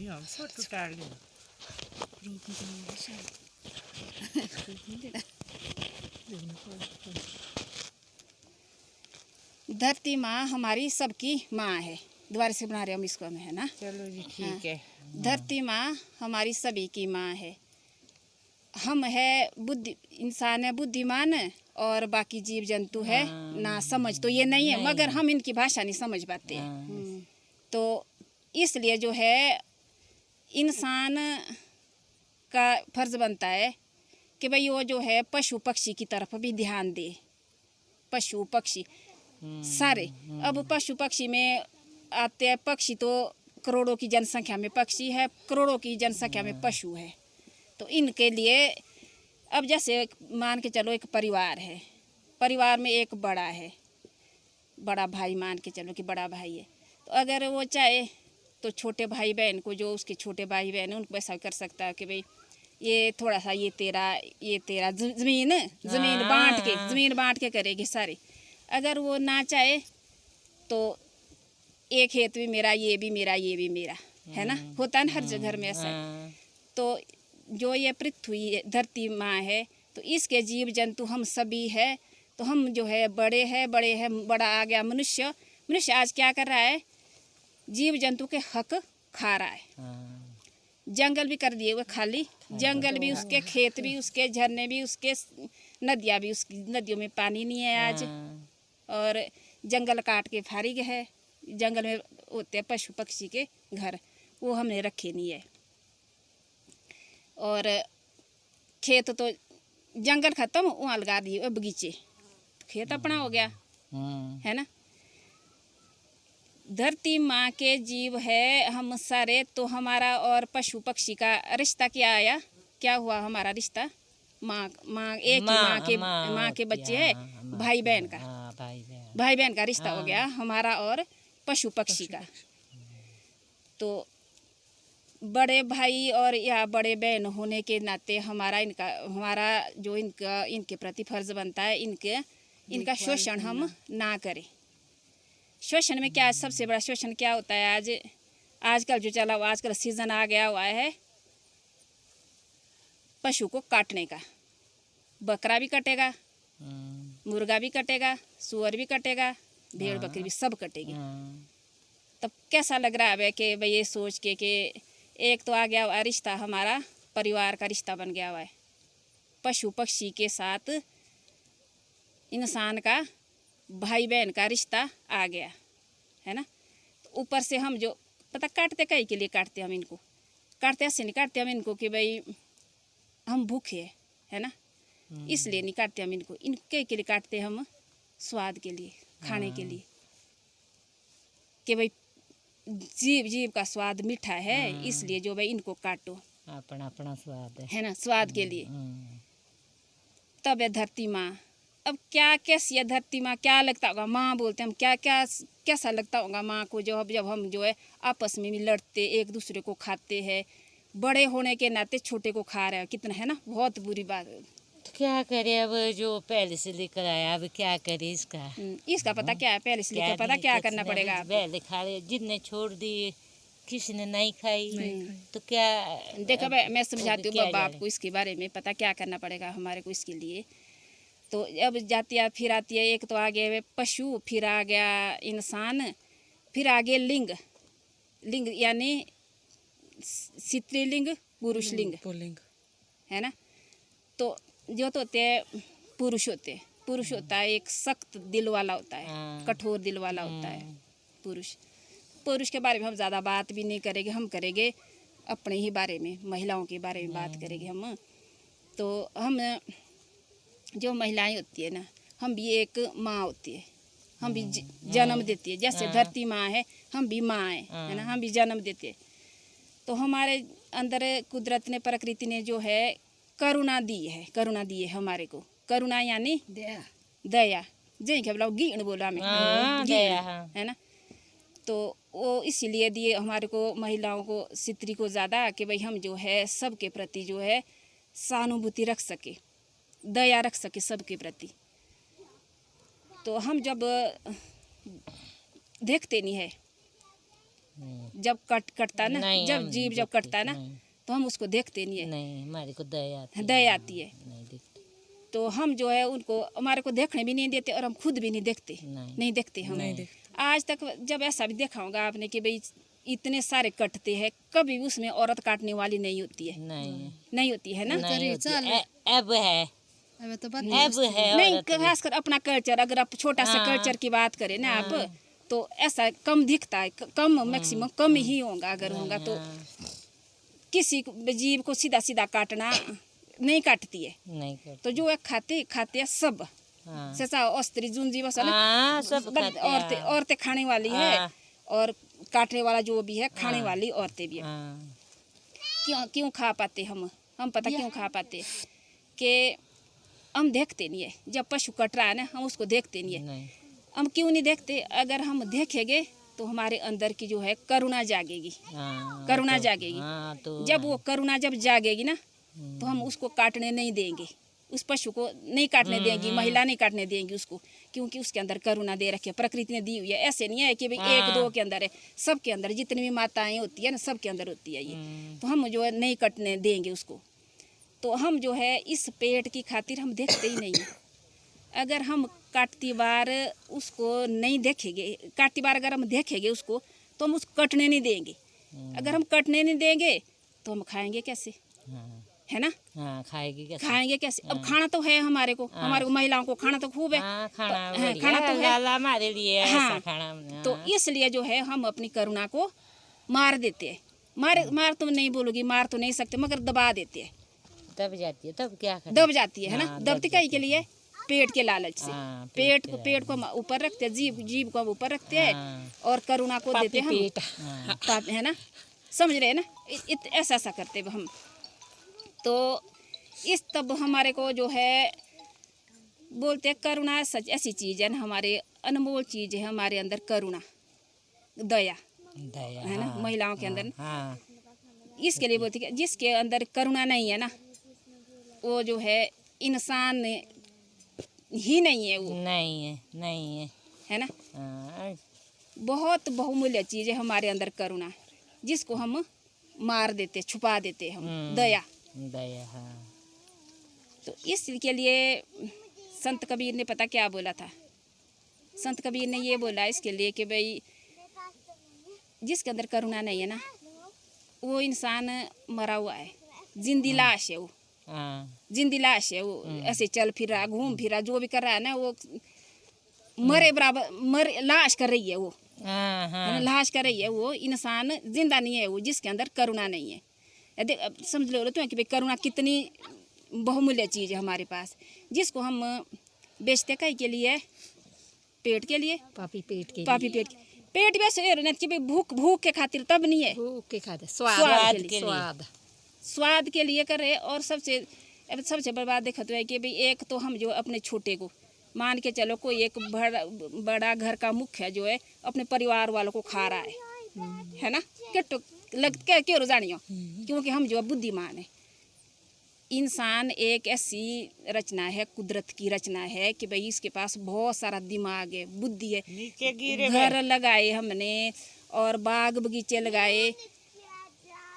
Photo डाल दो। धरती माँ हमारी सबकी माँ है। दोबारा से बना रहे हम इसको में, है ना? चलो जी ठीक है। धरती माँ हमारी सभी की माँ है। हम है इंसान है बुद्धिमान, और बाकी जीव जंतु है ना समझ, तो ये नहीं है, मगर हम इनकी भाषा नहीं समझ पाते हैं। तो इसलिए जो है इंसान का फर्ज बनता है कि भाई वो जो है पशु पक्षी की तरफ भी ध्यान दे। पशु पक्षी सारे, अब पशु पक्षी में आते हैं, पक्षी तो करोड़ों की जनसंख्या में पक्षी है, करोड़ों की जनसंख्या में पशु है। तो इनके लिए अब जैसे मान के चलो एक परिवार है, परिवार में एक बड़ा है, बड़ा भाई मान के चलो कि बड़ा भाई है, तो अगर वो चाहे तो छोटे भाई बहन को, जो उसके छोटे भाई बहन है, उनको ऐसा कर सकता है कि भाई ये थोड़ा सा ये तेरा ज़मीन बांट के करेगी सारी। अगर वो ना चाहे तो एक खेत भी मेरा, ये भी मेरा, ये भी मेरा, है ना? होता है ना हर घर में ऐसा। तो जो ये पृथ्वी धरती माँ है, तो इसके जीव जंतु हम सभी है। तो हम जो है बड़े हैं, बड़ा आ गया मनुष्य आज क्या कर रहा है? जीव जंतु के हक खा रहा है। जंगल भी कर दिए हुए खाली, जंगल भी उसके, खेत भी उसके, झरने भी उसके, नदियाँ भी उसकी, नदियों में पानी नहीं है आज। और जंगल काट के फारिग है। जंगल में होते हैं पशु पक्षी के घर, वो हमने रखे नहीं है। और खेत तो जंगल खत्म, वहाँ लगा दिए बगीचे, खेत अपना हो गया, है ना? धरती माँ के जीव है हम सारे, तो हमारा और पशु पक्षी का रिश्ता क्या आया? क्या हुआ हमारा रिश्ता? माँ एक ही माँ के बच्चे है, भाई बहन का, भाई बहन का रिश्ता हो गया हमारा और पशु पक्षी का। तो बड़े भाई और या बड़े बहन होने के नाते हमारा जो इनके प्रति फर्ज बनता है, इनका शोषण हम ना करें। शोषण में क्या, सबसे बड़ा शोषण क्या होता है? आजकल जो चला हुआ, आजकल सीजन आ गया हुआ है पशु को काटने का। बकरा भी कटेगा, मुर्गा भी कटेगा, सुअर भी कटेगा, भेड़ बकरी भी सब कटेगी। तब कैसा लग रहा है कि भाई ये सोच के कि एक तो आ गया हुआ रिश्ता, हमारा परिवार का रिश्ता बन गया हुआ है, पशु पक्षी के साथ इंसान का भाई बहन का रिश्ता आ गया, है ना? तो ऊपर से हम जो पता काटते कहीं के लिए काटते, हम इनको काटते ऐसे नहीं काटते हम इनको कि भाई हम भूखे है ना, इसलिए नहीं काटते हम इनको के लिए काटते हम स्वाद के लिए, खाने के लिए, कि भाई जीव का स्वाद मीठा है, इसलिए जो भाई इनको काटो, अपना अपना स्वाद है ना, स्वाद के लिए। तब है धरती माँ। अब क्या कैसी है धरती माँ, क्या लगता होगा? माँ बोलते हम, क्या क्या कैसा लगता होगा माँ को जब हम जो है आपस में भी लड़ते, एक दूसरे को खाते हैं, बड़े होने के नाते छोटे को खा रहे हैं, कितना, है ना? बहुत बुरी बात। तो क्या करे अब, जो पहले से लेकर आया, अब क्या करे इसका पता क्या है? पहले से लेकर पता क्या करना पड़ेगा आपको? पहले खा रहे, जितने छोड़ दिए, किसी ने नहीं खाई, तो क्या? देखो मैं समझाती हूँ बाप को इसके बारे में, पता क्या करना पड़ेगा हमारे को इसके लिए। तो अब जाती है फिर आती है, एक तो आ गए पशु, फिर आ गया इंसान, फिर आ गए लिंग यानी स्त्रीलिंग, पुरुष लिंग, है ना? तो जो तो होते हैं पुरुष होता है एक सख्त दिल वाला होता है, कठोर दिल वाला होता है पुरुष के बारे में हम ज़्यादा बात भी नहीं करेंगे, हम करेंगे अपने ही बारे में, महिलाओं के बारे में बात करेंगे हम। तो हम जो महिलाएं होती है ना, हम भी एक माँ होती है, हम भी जन्म देती है, जैसे धरती माँ है, हम भी माँ है ना, हम भी जन्म देते हैं। तो हमारे अंदर कुदरत ने, प्रकृति ने जो है करुणा दी है हमारे को। करुणा यानी दया जय के बोला गीण बोला में दया है ना। तो वो इसीलिए दिए हमारे को, महिलाओं को, स्त्री को ज़्यादा, कि भाई हम जो है सबके प्रति जो है सहानुभूति रख सके, दया रख सके सबके प्रति। तो हम जब देखते नहीं है जब कटता ना, नहीं, जब हम जीव नहीं जब देखते, कटता ना, नहीं। तो हम उसको देखते नहीं है, नहीं, हमारे को दया आती है। दया आती है। नहीं देखते। तो हम जो है उनको हमारे को देखने भी नहीं देते और हम खुद भी नहीं देखते, नहीं देखते हम। नहीं आज तक जब ऐसा भी देखा होगा आपने कि भाई इतने सारे कटते हैं, कभी उसमें औरत काटने वाली नहीं होती है, नहीं होती है ना। नहीं होती है। अब है, तो अब है नहीं, औरत भी। खासकर अपना कल्चर, अगर आप छोटा सा कल्चर की बात करें ना आप, तो ऐसा कम दिखता है, कम मैक्सिमम कम ही होगा। अगर होगा तो किसी जीव को सीधा सीधा काटना नहीं काटती है। नहीं करते। तो जो है खाते हैं सब, ससा अस्त्री जुन जीव सब खाते हैं। औरतें खाने वाली है और काटने वाला जो भी है खाने वाली औरतें भी है। क्यों खा पाते हम पता क्यों खा पाते कि हम देखते नहीं है। जब पशु कट रहा है ना, हम उसको देखते नहीं है। हम क्यों नहीं देखते? अगर हम देखेंगे तो हमारे अंदर की जो है करुणा जागेगी, करुणा जागेगी। तो जब वो करुणा जब जागेगी ना, तो हम उसको काटने नहीं देंगे, उस पशु को नहीं काटने देंगी, महिला नहीं काटने देंगी उसको, क्योंकि उसके अंदर करुणा दे रखी है, प्रकृति ने दी हुई है। ऐसे नहीं है कि भाई एक दो के अंदर है, सबके अंदर जितनी भी माताएं होती है ना, सबके अंदर होती है ये। तो हम जो है नहीं कटने देंगे उसको। तो हम जो है इस पेट की खातिर हम देखते ही नहीं है। अगर हम काटती बार उसको नहीं देखेंगे, काटती बार अगर हम देखेंगे उसको, तो हम उसको कटने नहीं देंगे। अगर हम कटने नहीं देंगे तो हम खाएंगे कैसे, है ना? खाएंगे कैसे? अब खाना तो है हमारे को, हमारे महिलाओं को खाना तो खूब है, खाना तो है हमारे लिए। हाँ, तो इसलिए जो है हम अपनी करुणा को मार देते हैं। मार तो नहीं बोलूँगी, मार तो नहीं सकते, मगर दबा देते हैं। दब जाती है, तब क्या करें? दब जाती है ना। दबती काहे के लिए? पेट के लालच से। पेट को हम ऊपर रखते हैं, जीव को हम ऊपर रखते हैं और करुणा को देते हैं हम, है ना? समझ रहे हैं ना? ऐसा करते हैं हम। तो इस तब हमारे को जो है बोलते हैं करुणा सच ऐसी चीज़ है ना, हमारे अनमोल चीज़ है हमारे अंदर, करुणा, दया है ना, महिलाओं के अंदर। इसके लिए बोलते हैं जिसके अंदर करुणा नहीं है ना, वो जो है इंसान ही नहीं है, वो नहीं है ना। बहुत बहुमूल्य चीज़ है हमारे अंदर करुणा, जिसको हम मार देते, छुपा देते हम। दया। तो इसके लिए संत कबीर ने पता क्या बोला था? संत कबीर ने ये बोला इसके लिए कि भाई जिसके अंदर करुणा नहीं है ना, वो इंसान मरा हुआ है, जिंदी लाश है वो, जिंदी लाश है वो। ऐसे चल फिर रहा, घूम फिर रहा, जो भी कर रहा है ना, वो मरे बराबर, लाश कर रही है वो, लाश कर रही है वो। इंसान जिंदा नहीं है वो, जिसके अंदर करुणा नहीं है। समझ लो तो कि भाई करुणा कितनी बहुमूल्य चीज़ है हमारे पास, जिसको हम बेचते कहीं के लिए, पेट के लिए, पापी पेट वैसे कि भाई भूख के खातिर तब नहीं है, भूख के खातिर, स्वाद के लिए करे। और सबसे बर्बाद देखा तो है कि भाई एक तो हम जो अपने छोटे को मान के चलो, कोई एक बड़ा घर का मुखिया जो है अपने परिवार वालों को खा रहा है ना, क्यों रोजानियों, क्योंकि हम जो बुद्धिमान है। इंसान एक ऐसी रचना है, कुदरत की रचना है कि भाई इसके पास बहुत सारा दिमाग है, बुद्धि है। घर लगाए हमने और बाग बगीचे लगाए,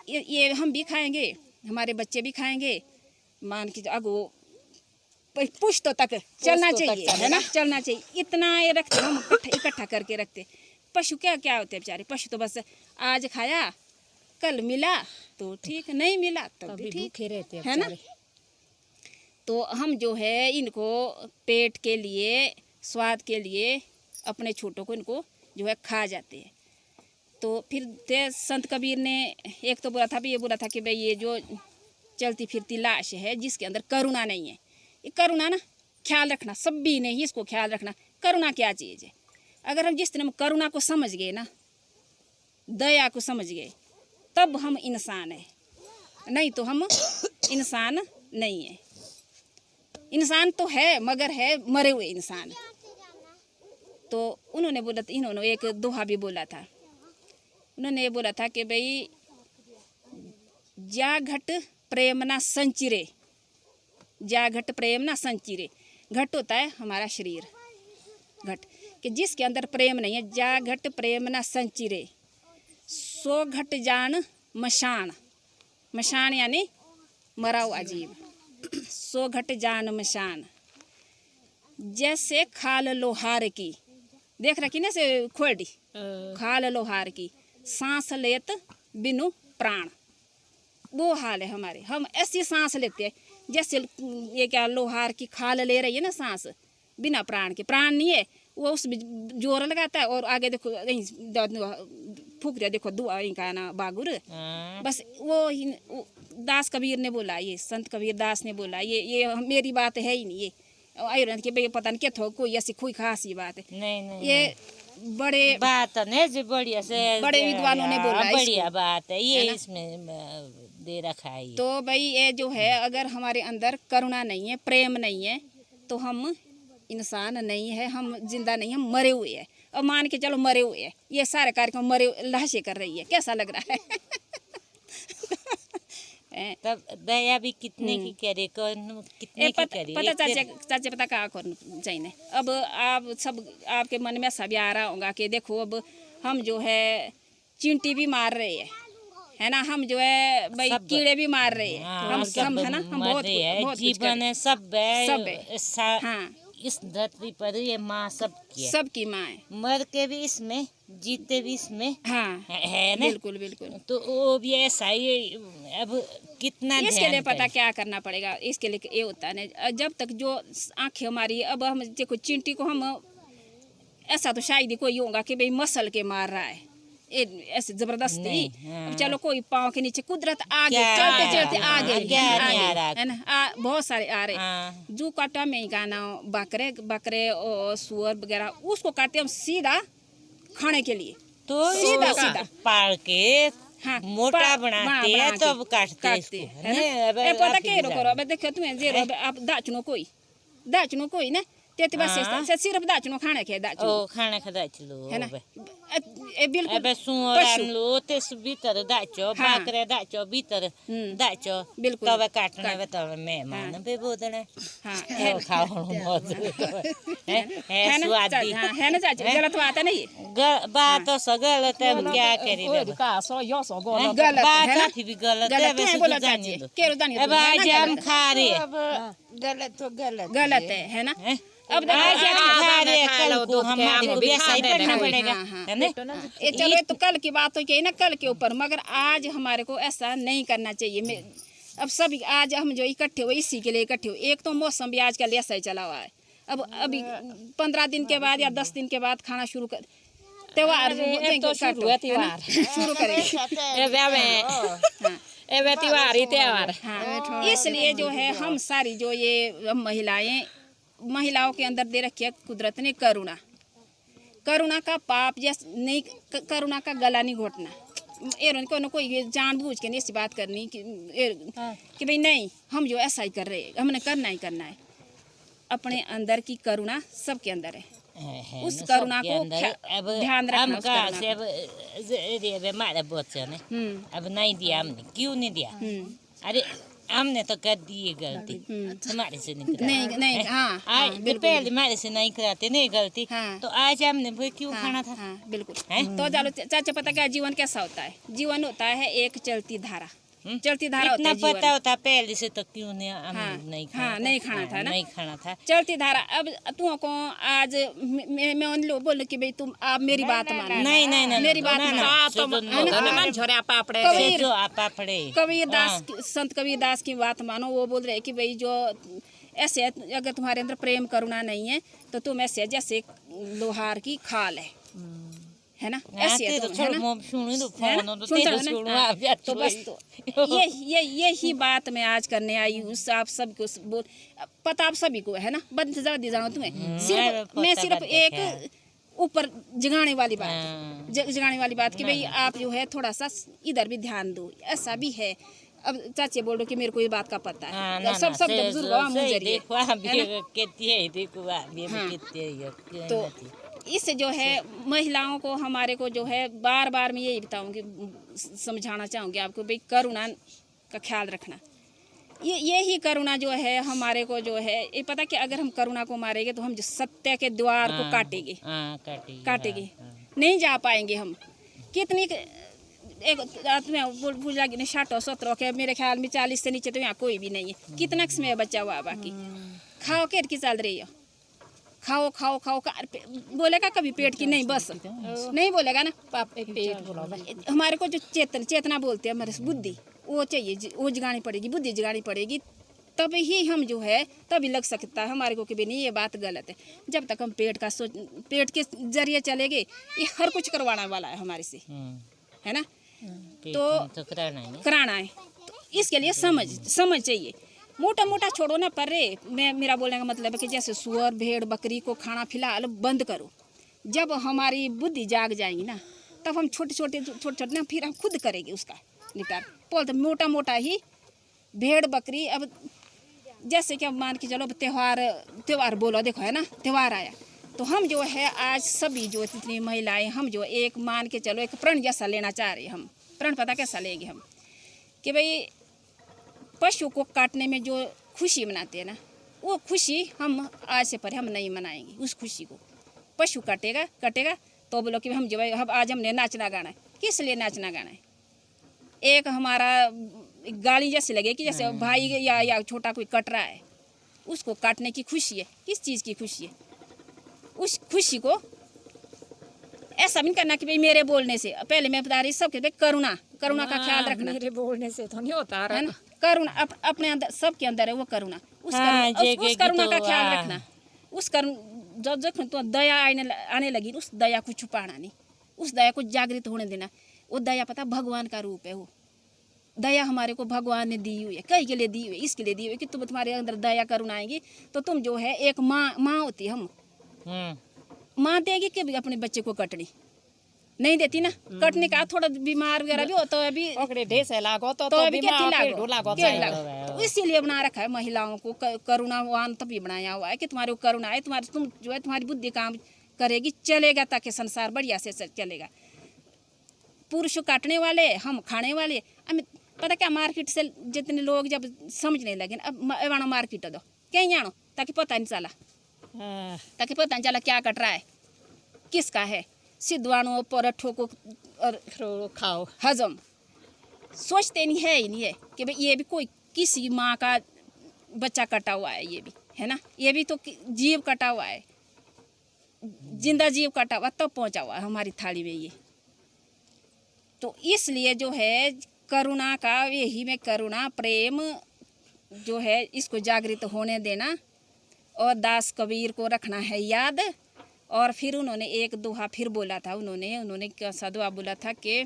ये हम भी खाएंगे, हमारे बच्चे भी खाएंगे। मान के अगो पुश्तों तक चलना चाहिए, है ना, चलना चाहिए। इतना ये रखते हम, इकट्ठा करके रखते। पशु क्या होते हैं बेचारे? पशु तो बस आज खाया, कल मिला तो ठीक, नहीं मिला तब भी ठीक रहते है ना। तो हम जो है इनको पेट के लिए, स्वाद के लिए अपने छोटों को इनको जो है खा जाते हैं। तो फिर संत कबीर ने एक तो बोला था भी, ये बोला था कि भाई ये जो चलती फिरती लाश है जिसके अंदर करुणा नहीं है, ये करुणा ना ख्याल रखना, सभी ने ही इसको ख्याल रखना। करुणा क्या चीज़ है? अगर हम जिस तरह करुणा को समझ गए ना, दया को समझ गए, तब हम इंसान है, नहीं तो हम इंसान नहीं है। इंसान तो है मगर है मरे हुए इंसान। तो उन्होंने बोला, इन्होंने एक दोहा भी बोला था। उन्होंने ये बोला था कि भाई जा घट प्रेम ना संचिरे, जा घट प्रेम ना संचिरे। घट होता है हमारा शरीर, घट, कि जिसके अंदर प्रेम नहीं है, जा घट प्रेम ना संचिरे, सो घट जान मशान, मशान यानी मरा हुआ जीव, सो घट जान मशान, जैसे खाल लोहार की, देख रखी ना से खोड़ी, खाल लोहार की, सांस लेत बिनु प्राण, वो हाल है हमारे। हम ऐसी सांस लेते हैं जैसे ये क्या लोहार की खाल ले रही है ना सांस, बिना प्राण के, प्राण नहीं है वो, उसमें जोर लगाता है और आगे देखो फूक दिया, देखो दुआ इनका ना बागुर, बस वो दास कबीर ने बोला, ये संत कबीर दास ने बोला, ये मेरी बात है ही नहीं, ये आयुर्वेद के भाई पता नहीं क्या था, कोई ऐसी कोई खासी बात है नहीं, ये बड़े बात नहीं जो बढ़िया से बड़े विद्वानों ने बोला, बढ़िया बात है ये, इसमें दे रखा है। तो भाई ये जो है, अगर हमारे अंदर करुणा नहीं है, प्रेम नहीं है, तो हम इंसान नहीं है, हम जिंदा नहीं, हम मरे हुए हैं। और मान के चलो मरे हुए हैं, ये सारे कार्यक्रम मरे लाशें कर रही है, कैसा लग रहा है? तब दया भी कितने की करे, कितने की करे, पता चाचे पता क्या करना चाहिए। अब आप सब आपके मन में सब आ रहा होगा कि देखो अब हम जो है चींटी भी मार रहे हैं, है ना, हम जो है भाई कीड़े भी मार रहे हैं, हम सब है ना, हम बहुत जीवन है, सब है, हाँ, इस धरती पर ये माँ सबकी माँ है, मर के भी इसमें, जीते भी इसमें, हाँ है ना, बिल्कुल बिल्कुल। तो वो भी ऐसा ही, अब कितना इसके लिए पता क्या करना पड़ेगा, इसके लिए ये होता है ना, जब तक जो आंखें हमारी, अब हम देखो चींटी को हम ऐसा तो शायद ही कोई होगा कि भाई मसल के मार रहा है, ऐसे जबरदस्ती, अब चलो कोई पाँव के नीचे कुदरत आगे चलते चलते आगे है ना, बहुत सारे आ रहे, जू काटा में ही गाना बकरे और सुअर वगैरह, उसको काटते हम सीधा खाने के लिए, तो सीधा पाल के हाँ, मोटा बनाते हैं तो अब काटते हैं। पता क्या करो, अब देखो तुम्हें जे आप दाचनो कोई ना, तेरे बस सिर्फ दाचनो खाने के दाचनो, खाने का दाचलो है ना, बिल्कुल अब सुअर लो ते भीतर दाचो, बकरे दाचो भीतर दाचो, बिल्कुल तब काटने में तब मेहमान पे बोलने, हाँ खाओ मौज है स्वादी, है ना चाची, गलत बात है नहीं, बात तो गलत है, क्या करें, बात भी गलत है, वैसे जानिए दो, अब आज हम खा रहे, गलत तो गलत है ना, अब आज हम खा रहे, कल को हमारे को ऐसा ही करना पड़ेगा, है ना, चलो तो कल की बात हो गई ना, कल के ऊपर, मगर आज हमारे को ऐसा नहीं करना चाहिए। अब सभी आज हम जो इकट्ठे हुए इसी के लिए इकट्ठे हुए, एक तो मौसम भी आजकल ऐसा ही चला हुआ है, अब अभी 15 दिन के बाद या 10 दिन के बाद खाना शुरू कर, त्योहार शुरू करेंगे, त्योहार, इसलिए जो है हम सारी जो ये महिलाओं के अंदर दे रखी है कुदरत ने करुणा का पाप जैसे नहीं, करुणा का गला नहीं घोटना, कोई जानबूझ के नहीं ऐसी बात करनी कि भाई नहीं हम जो ऐसा ही कर रहे हैं, हमने करना ही करना है। अपने अंदर की करुणा सबके अंदर है, उस करुणा को ध्यान रखना। हमारे बच्चे ने अब नहीं दिया, हमने क्यों नहीं दिया, अरे हमने तो कर दिए गलती, हमारे से नहीं हाँ, पहले हमारे से नहीं कराते, नहीं गलती, तो आज हमने भाई क्यों खाना था, बिल्कुल। तो चलो चाचा पता क्या जीवन कैसा होता है, जीवन होता है एक चलती धारा, इतना पता होता पहले से तो क्यों नहीं नहीं खाना था, नहीं खाना था, चलती धारा। अब तुमको आज मैं लो बोल कि भाई तुम आप मेरी बात मानो, नहीं मेरी बात कबीरदास, संत कबीरदास की बात मानो, वो बोल रहे कि भाई जो ऐसे अगर तुम्हारे अंदर प्रेम करुणा नहीं है तो तुम ऐसे जैसे लोहार की खाल है ना, ऐसे है तो बस तो यही बात मैं आज करने आई हूँ। आप सबको बोल पता, आप सभी को है ना, बंद जानो तुम्हें, सिर्फ मैं सिर्फ एक ऊपर जगाने वाली बात कि भाई आप जो है थोड़ा सा इधर भी ध्यान दो, ऐसा भी है। अब चाची बोल रहे कि मेरे को ये बात का पता है, सब तो इससे जो है महिलाओं को हमारे को जो है बार बार मैं यही बताऊंगी, समझाना चाहूँगी आपको भाई करुणा का ख्याल रखना। ये ही करुणा जो है हमारे को जो है ये पता कि अगर हम करुणा को मारेंगे तो हम जो सत्य के द्वार को काटेंगे, नहीं जा पाएंगे हम। कितनी एक तुम्हें भूल लगी नहीं 60-70 के मेरे ख्याल में 40 से नीचे तो यहाँ कोई भी नहीं है। कितना समय बचा हुआ बाकी खाओ के की चल रही हो खाओ खाओ खाओ बोलेगा कभी पेट की नहीं बस नहीं बोलेगा ना पेट हमारे को जो चेतना बोलते हैं हमारे बुद्धि वो चाहिए वो जगानी पड़ेगी बुद्धि जगानी पड़ेगी तभी ही हम जो है तभी लग सकता है हमारे को कि भी नहीं ये बात गलत है। जब तक हम पेट के जरिए चलेंगे ये हर कुछ करवाने वाला है हमारे से है ना तो कराना है तो इसके लिए समझ चाहिए। मोटा मोटा छोड़ो ना पर रे मेरा बोलने का मतलब है कि जैसे सुअर भेड़ बकरी को खाना फिलहाल बंद करो। जब हमारी बुद्धि जाग जाएगी ना तब हम छोटे छोटे ना फिर हम खुद करेंगे उसका निपटान। बोलते मोटा मोटा ही भेड़ बकरी अब जैसे कि अब मान के चलो अब त्यौहार बोलो देखो है ना त्यौहार आया तो हम जो है आज सभी जो इतनी महिलाएं हम जो एक मान के चलो एक प्रण जैसा लेना चाह रहे हैं। हम प्रण पता कैसा लेंगे हम कि भाई पशु को काटने में जो खुशी मनाते हैं ना वो खुशी हम आज से पहले हम नहीं मनाएंगे। उस खुशी को पशु कटेगा तो बोलो कि हम जो है अब आज हमने नाचना गाना है। किस लिए नाचना गाना है? एक हमारा गाली जैसे लगे कि जैसे भाई या छोटा कोई कट रहा है उसको काटने की खुशी है। किस चीज़ की खुशी है? उस खुशी को ऐसा भी नहीं करना कि भाई मेरे बोलने से पहले मैं बता रही सबके भाई करुणा का ख्याल रखना। मेरे बोलने से तो नहीं होता है ना करुणा अपने अंदर सबके अंदर है वो करुणा उस करुणा का ख्याल रखना। उस जब तो दया आने लगी उस दया को छुपाना नहीं उस दया को जागृत होने देना। वो दया पता भगवान का रूप है। वो दया हमारे को भगवान ने दी हुई है कई के लिए दी हुई है इसके लिए दी हुई है कि तुम तुम्हारे अंदर दया करुणा आएगी तो तुम जो है एक माँ होती है हम माँ देगी कि अपने बच्चे को कटनी नहीं देती ना कटने का थोड़ा बीमार वगैरह भी होता है अभी ढेस लागो तो अभी लागो इसीलिए बना रखा है महिलाओं को करुणावान तभी बनाया हुआ है कि तुम्हारे को करुणा है तुम जो है तुम्हारी बुद्धि काम करेगी चलेगा ताकि संसार बढ़िया से चलेगा। पुरुष काटने वाले हम खाने वाले हमें पता क्या मार्केट से जितने लोग जब समझने लगे अब मार्केट दो कहीं जानो ताकि पता नहीं चला क्या कट रहा है किसका है। सिद्धवाणों पराठों को और खाओ हजम सोचते नहीं है ही नहीं है कि भाई ये भी कोई किसी माँ का बच्चा कटा हुआ है ये भी है ना ये भी तो जीव कटा हुआ है जिंदा जीव कटा हुआ तब पहुँचा हुआ है हमारी थाली में ये। तो इसलिए जो है करुणा का यही में करुणा प्रेम जो है इसको जागृत होने देना और दास कबीर को रखना है याद। और फिर उन्होंने एक दोहा फिर बोला था उन्होंने कैसा दोहा बोला था कि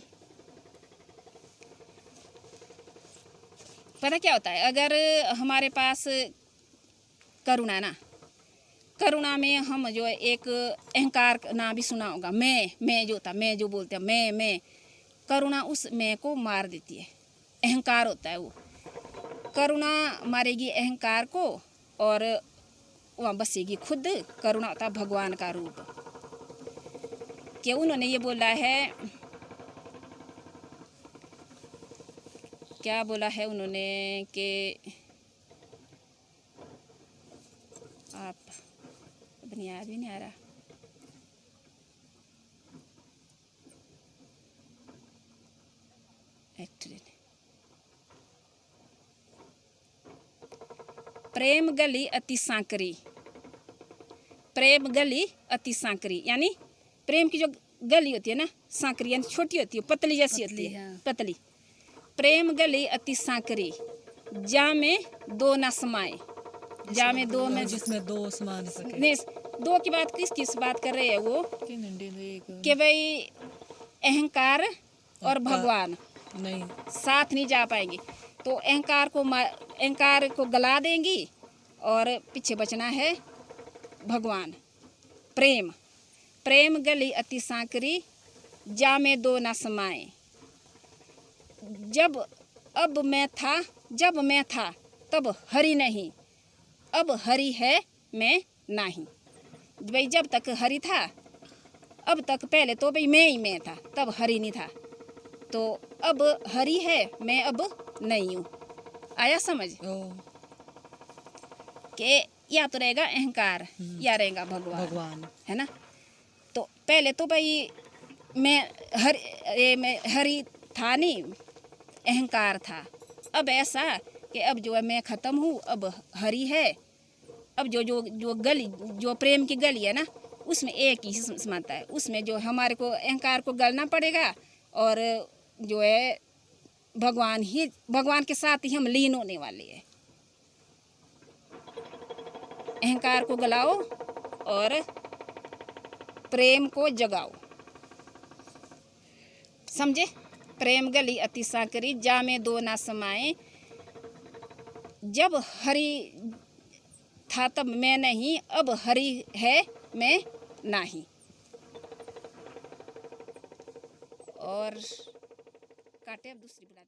पता क्या होता है अगर हमारे पास करुणा में हम जो है एक अहंकार ना भी सुना होगा मैं जो बोलते हैं मैं करुणा उस मैं को मार देती है। अहंकार होता है वो करुणा मारेगी अहंकार को और वहाँ बसेगी खुद। करुणा होता है भगवान का रूप कि उन्होंने ये बोला है क्या बोला है उन्होंने कि आप अपनी याद भी नहीं आ रहा प्रेम गली अति सांकरी यानी प्रेम की जो गली होती है ना सांकरी यानी छोटी होती है पतली जैसी होती है पतली। प्रेम गली अति सांकरी जा में दो न समाए जा में दो में जिसमें दो समा नहीं सके नहीं दो की बात किस बात कर रहे हैं वो कि भाई अहंकार और भगवान नहीं साथ नहीं जा पाएंगे तो अहंकार को गला देंगी और पीछे बचना है भगवान। प्रेम गली अति सांकरी जा में दो न समाए जब मैं था तब हरि नहीं अब हरि है मैं नहीं। भाई जब तक हरि था अब तक पहले तो भाई मैं था तब हरि नहीं था तो अब हरि है मैं अब नहीं हूँ। आया समझ कि या तो रहेगा अहंकार या रहेगा भगवान है ना। तो पहले तो भाई मैं हरि था नहीं, अहंकार था। अब ऐसा कि अब जो है मैं ख़त्म हूँ, अब हरि है। अब जो गली, जो प्रेम की गली है ना, उसमें एक ही समाता है। उसमें जो हमारे को अहंकार को गलना पड़ेगा और जो है भगवान के साथ ही हम लीन होने वाले हैं। अहंकार को गलाओ और प्रेम को जगाओ। समझे? प्रेम गली अति साकरी, जा में दो ना समाए। जब हरि था तब मैं नहीं, अब हरि है मैं नहीं। और काटे अब दूसरी बुला